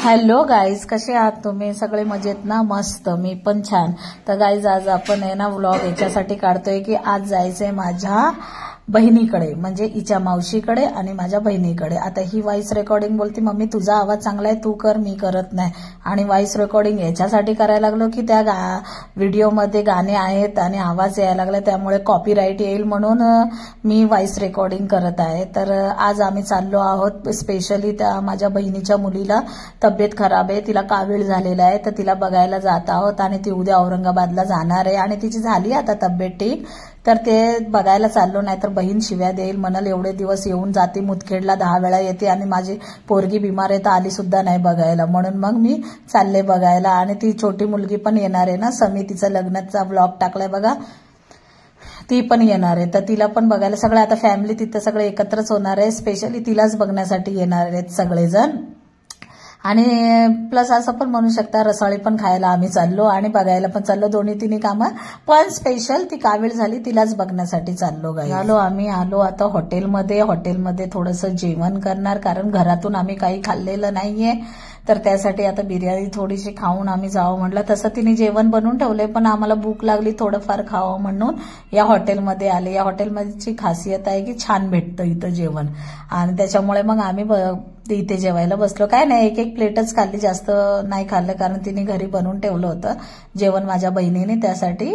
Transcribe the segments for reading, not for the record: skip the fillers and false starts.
Hello guys, कसे आहात तुम्ही? सगळे मजेत ना? मस्त, मी पण छान. तर गाईज आज आपण आहे ना व्लॉग याच्यासाठी काढतोय की आज जायचंय माझ्या बहिणीकडे, म्हणजे हिच्या मावशीकडे आणि माझ्या बहिणीकडे. आता ही व्हॉइस रेकॉर्डिंग बोलती, मम्मी तुझा आवाज चांगला आहे, तू कर, मी करत नाही. आणि व्हॉइस रेकॉर्डिंग याच्यासाठी करायला लागलो की त्या व्हिडिओमध्ये गाणे आहेत आणि आवाज यायला लागला, त्यामुळे कॉपीराईट येईल म्हणून मी व्हॉइस रेकॉर्डिंग करत आहे. तर आज आम्ही चाललो आहोत स्पेशली त्या माझ्या बहिणीच्या मुलीला तब्येत खराब आहे, तिला कावीळ झालेला आहे, तर तिला बघायला जात आहोत आणि ती उद्या औरंगाबादला जाणार आहे आणि तिची झाली आता तब्येत ठीक. तर ते बघायला चाललो, नाहीतर बहीण शिव्या देईल, म्हणाल एवढे दिवस येऊन जाते मुदखेडला 10 वेळा येते आणि माझी पोरगी बिमार आहे तर आली सुद्धा नाही बघायला, म्हणून मग मी चालले बघायला. आणि ती छोटी मुलगी पण येणार आहे ना, समी, तिचा लग्नाचा व्लॉग टाकलाय बघा, ती पण येणार आहे, तर तिला पण बघायला सगळे आता फॅमिली तिथं सगळे एकत्रच होणार आहे. स्पेशली तिलाच बघण्यासाठी येणार आहेत सगळेजण. आणि प्लस असं पण म्हणू शकता रसाळी पण खायला आम्ही चाललो आणि बघायला पण चाललो, दोन्ही तिन्ही कामं. पण स्पेशल ती कावीळ झाली तिलाच बघण्यासाठी चाललो. आम्ही आलो आता हॉटेलमध्ये थोडंसं जेवण करणार, कारण घरातून आम्ही काही खाल्लेलं नाहीये, तर त्यासाठी आता बिर्याणी थोडीशी खाऊन आम्ही जावं म्हटलं. तसं तिने जेवण बनवून ठेवलंय, पण आम्हाला भूक लागली थोडंफार खावं म्हणून या हॉटेलमध्ये आले. या हॉटेलमध्येची खासियत आहे की छान भेटतं इथं जेवण, आणि त्याच्यामुळे मग आम्ही इथे जेवायला बसलो. काय नाही, एक प्लेटच खाल्ली, जास्त नाही खाल्लं, कारण तिने घरी बनवून ठेवलं होतं जेवण माझ्या बहिणीने, त्यासाठी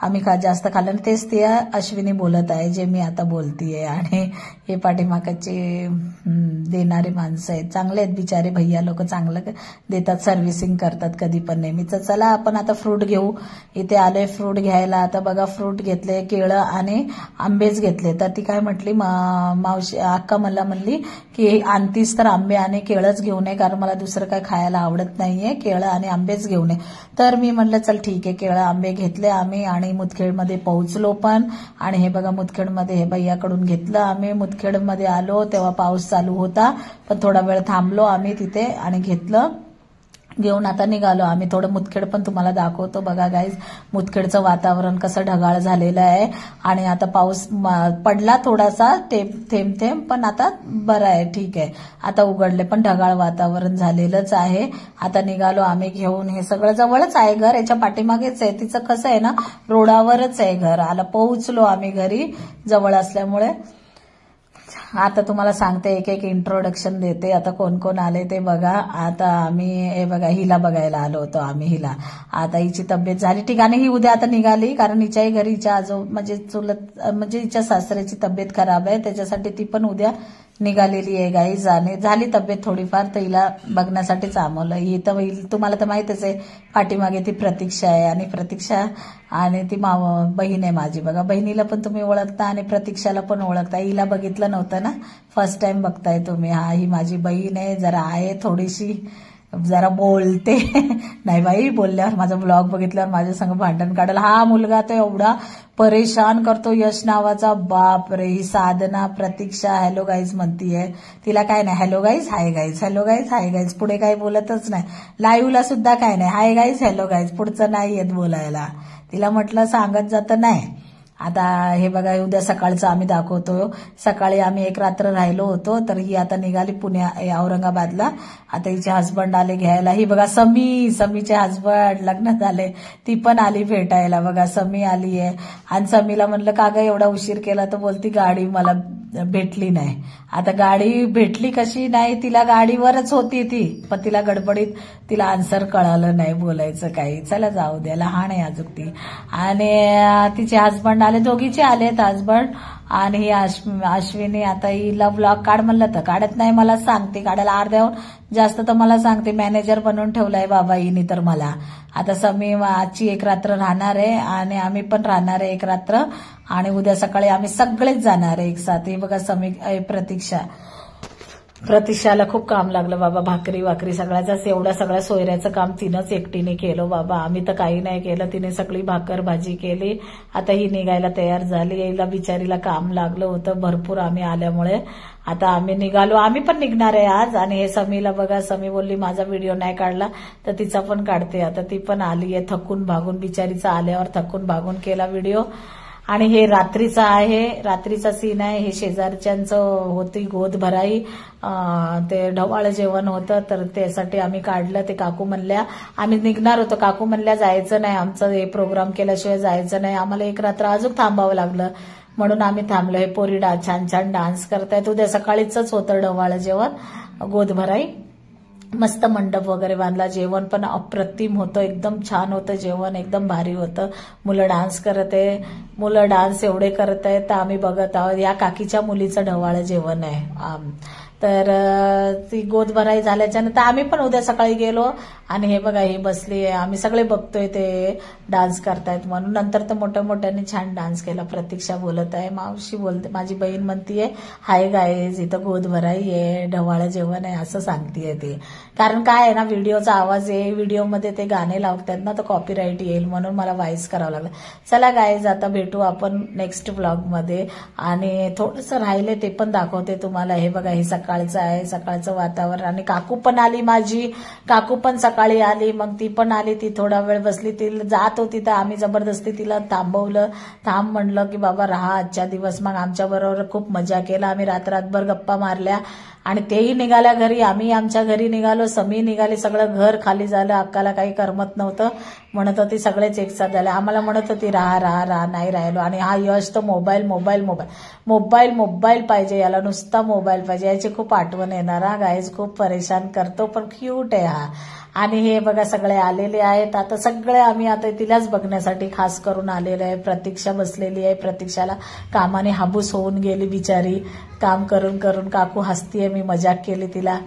आम्ही जास्त खाल्लं. आणि तेच ती अश्विनी बोलत आहे जे मी आता बोलतीये. आणि हे पाठीमागचे देणारे माणसं आहेत, चांगले आहेत बिचारे, भैया लोक चांगलं देतात, सर्व्हिसिंग करतात कधी पण नेहमी. तर चला आपण आता फ्रूट घेऊ. इथे आलोय फ्रूट घ्यायला. आता बघा फ्रूट घेतले, केळं आणि आंबेच घेतले. तर ती काय म्हटली, मावशी अक्का मला म्हणली की आणतीस तर आंबे आणि केळंच घेऊन ये, कारण मला दुसरं काय खायला आवडत नाहीये, केळं आणि आंबेच घेऊन ये. तर मी म्हटलं चल ठीक आहे, केळं आंबे घेतले आम्ही आणि मुदखेडमध्ये पोहोचलो पण. आणि हे बघा मुदखेडमध्ये हे भैयाकडून घेतलं आम्ही. मुदखेडमध्ये आलो तेव्हा पाऊस चालू होता, पण थोडा वेळ थांबलो आम्ही तिथे आणि घेतलं. घेऊन आता निघालो आम्ही. थोडं मुदखेड पण तुम्हाला दाखवतो. बघा गाईज, मुदखेडचं वातावरण कसं ढगाळ झालेलं आहे आणि आता पाऊस पडला थोडासा थेंब थेंब, पण आता बरं आहे, ठीक आहे, आता उघडले, पण ढगाळ वातावरण झालेलंच आहे. आता निघालो आम्ही घेऊन. हे सगळं जवळच आहे घर, याच्या पाठीमागेच आहे. तिचं कसं आहे ना, रोडावरच आहे घर. आला पोहोचलो आम्ही घरी, जवळ असल्यामुळे. आता तुम्हाला सांगते, एक एक इंट्रोडक्शन देते. आता कोण कोण आले ते बघा. आता आम्ही हे बघा हिला बघायला आलो होतो आम्ही. हिला आता हिची तब्येत झाली ठीक, आणि ही उद्या आता निघाली, कारण हिच्याही घरी हिच्या म्हणजे म्हणजे हिच्या सासऱ्याची तब्येत खराब आहे, त्याच्यासाठी ती पण उद्या निघालेली आहे गाईज. आणि झाली तब्येत थोडीफार, तर हिला बघण्यासाठीच आमवलं. ही तर तुम्हाला तर माहितच आहे, पाठीमागे ती प्रतीक्षा आहे, आणि प्रतीक्षा आणि ती बहीण आहे माझी. बघा, बहिणीला पण तुम्ही ओळखता आणि प्रतीक्षाला पण ओळखता. हिला बघितलं नव्हतं ना, फर्स्ट टाइम बघताय तुम्ही. हा, ही माझी बहीण आहे, जरा आहे थोडीशी, जरा बोलते नाही बाई, बोलल्यावर माझा ब्लॉग बघितल्यावर माझ्या संग भांडण काढायला. हा मुलगा तो एवढा परेशान करतो, यश नावाचा, बाप रे. ही साधना प्रतीक्षा हॅलो गाईज म्हणतीये, तिला काय नाही, hello guys, hi guys, hello guys, hi guys, पुढे काही बोलतच नाही. लाईव्हला सुद्धा काय नाही, हाय गाईज, हॅलो गाईज, पुढचं नाही येत बोलायला. तिला म्हटलं सांगत जातं नाही. आता हे बघा, उद्या सकाळचं आम्ही दाखवतो. सकाळी आम्ही एक रात्र राहिलो होतो, तर ही आता निघाली औरंगाबादला. आता हिचे हसबंड आले घ्यायला. ही बघा समीचे हसबंड, लग्न झाले, ती पण आली भेटायला. बघा समी आली आहे. आणि समीला म्हणलं का ग एवढा उशीर केला, तर बोलती गाडी मला भेटली नाही. आता गाडी भेटली कशी नाही, तिला गाडीवरच होती ती, पण तिला गडबडीत तिला आन्सर कळालं नाही बोलायचं काही. चला जाऊ द्या, लहान आहे अजून ती. आणि तिचे हसबंड आले, दोघीचे आलेत हसबंड. आणि ही अश्विनी आता हिला ब्लॉग काढ म्हणलं तर काढत नाही, मला सांगते काढायला. अर्ध्याहून जास्त तर मला सांगते, मॅनेजर बनवून ठेवलाय बाबा हिने तर मला. आता समी आजची एक रात्र राहणार आहे आणि आम्ही पण राहणार आहे एक रात्र, आणि उद्या सकाळी आम्ही सगळेच जाणार आहे एक साथ. हे बघा समी प्रतीक्षाला खूप काम लागलं बाबा, भाकरी वाकरी सगळ्याच, एवढ्या सगळ्या सोयऱ्याचं काम तिनंच एकटीने केलं बाबा, आम्ही तर काही नाही केलं. तिने सगळी भाकर भाजी केली. आता ही निघायला तयार झाली. यायला बिचारीला काम लागलं होतं भरपूर आम्ही आल्यामुळे. आता आम्ही निघालो, आम्ही पण निघणार आहे आज. आणि हे समीला बघा, समी बोलली माझा व्हिडिओ नाही काढला तर तिचा पण काढते. आता ती पण आली आहे थकून भागून, बिचारीचा आल्यावर थकून भागून केला व्हिडिओ. आणि हे रात्रीचा आहे, रात्रीचा सीन आहे. हे शेजारच्यांचं होती गोद भराई, ते ढवाळ जेवण होतं, तर त्यासाठी आम्ही काढलं. ते काकू म्हणल्या, आम्ही निघणार होतो, काकू म्हणल्या जायचं नाही, आमचं हे प्रोग्राम केल्याशिवाय जायचं नाही, आम्हाला एक रात्र अजून थांबावं लागलं, म्हणून आम्ही थांबलो. हे पोरी छान छान डान्स करतायत. उद्या सकाळीच होतं ढवाळ जेवण, गोद भराई. मस्त मंडप वगैरे बांधला. जेवण पण अप्रतिम होतं, एकदम छान होतं जेवण, एकदम भारी होतं. मुलं डान्स करत आहे, मुलं डान्स एवढे करत आहेत तर आम्ही बघत आहोत. या काकीच्या मुलीचं ढवाळ जेवण आहे. तर ती गोद भराई झाल्याच्या नंतर आम्ही पण उद्या सकाळी गेलो आणि हे बघा ही बसली आहे, आम्ही सगळे बघतोय ते डान्स करतायत म्हणून. नंतर तर मोठ्या मोठ्याने छान डान्स केला. प्रतीक्षा बोलत आहे, मावशी बोलते, माझी बहीण म्हणतीये हाय गाईज इथं गोद भराई आहे, ढवाळ जेवण आहे असं सांगतीये ती. कारण काय आहे ना, व्हिडिओचा आवाज आहे, व्हिडिओमध्ये ते गाणे लावतात ना तर कॉपीराईट येईल म्हणून मला व्हॉइस करावं लागलं. चला गाईज आता भेटू आपण नेक्स्ट व्लॉग मध्ये, आणि थोडंसं राहिले ते पण दाखवते तुम्हाला. हे बघा हे सकाळचं आहे, सकाळचं वातावरण. आणि काकू पण आली माझी, काकू पण सकाळी आली, मग ती पण आली, ती थोडा वेळ बसली, ती जात होती तर आम्ही जबरदस्ती तिला थांबवलं. थांब म्हणलं की बाबा राहा आजच्या दिवस. मग आमच्या बरोबर खूप मजा केला, आम्ही रात्रभर गप्पा मारल्या आणि तेही निघाल्या घरी, आम्ही आमच्या घरी निघालो, समी निघाली, सगळं घर खाली झालं. अक्काला काही करमत नव्हतं, म्हणत होती सगळेच एकसाथ झाले. आम्हाला म्हणत होती राहा राहा राहा, नाही राहिलो. आणि हा यश तर mobile mobile mobile mobile mobile पाहिजे, याला नुसता मोबाईल पाहिजे. याची खूप आठवण येणार हा गाईज, खूप परेशान करतो पण क्यूट आहे हा. आणि हे बघा सगळे आलेले आहेत. आता सगळे आम्ही आता तिलाच बघण्यासाठी खास करून आलेले आहे. प्रतीक्षा बसलेली आहे, प्रतीक्षाला कामाने हाबूस होऊन गेली बिचारी, काम करून करून. काकू हसतीये, मी मजाक केली तिला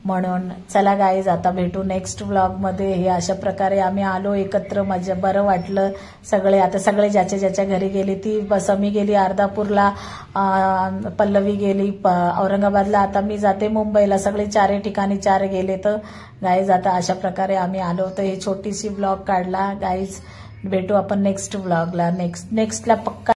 म्हणून. चला गाईज आता भेटू नेक्स्ट व्लॉग मध्ये. हे अशा प्रकारे आम्ही आलो एकत्र, मजा बरं वाटलं. सगळे आता सगळे ज्याच्या ज्याच्या घरी गेली, ती समी गेली अर्धापूरला, पल्लवी गेली औरंगाबादला, आता मी जाते मुंबईला. सगळे चारही ठिकाणी चार गेले. तर गाईज आता अशा प्रकारे आम्ही आलो होतो. हे छोटीशी व्लॉग काढला गाईज. भेटू आपण नेक्स्ट व्लॉगला, नेक्स्टला पक्का.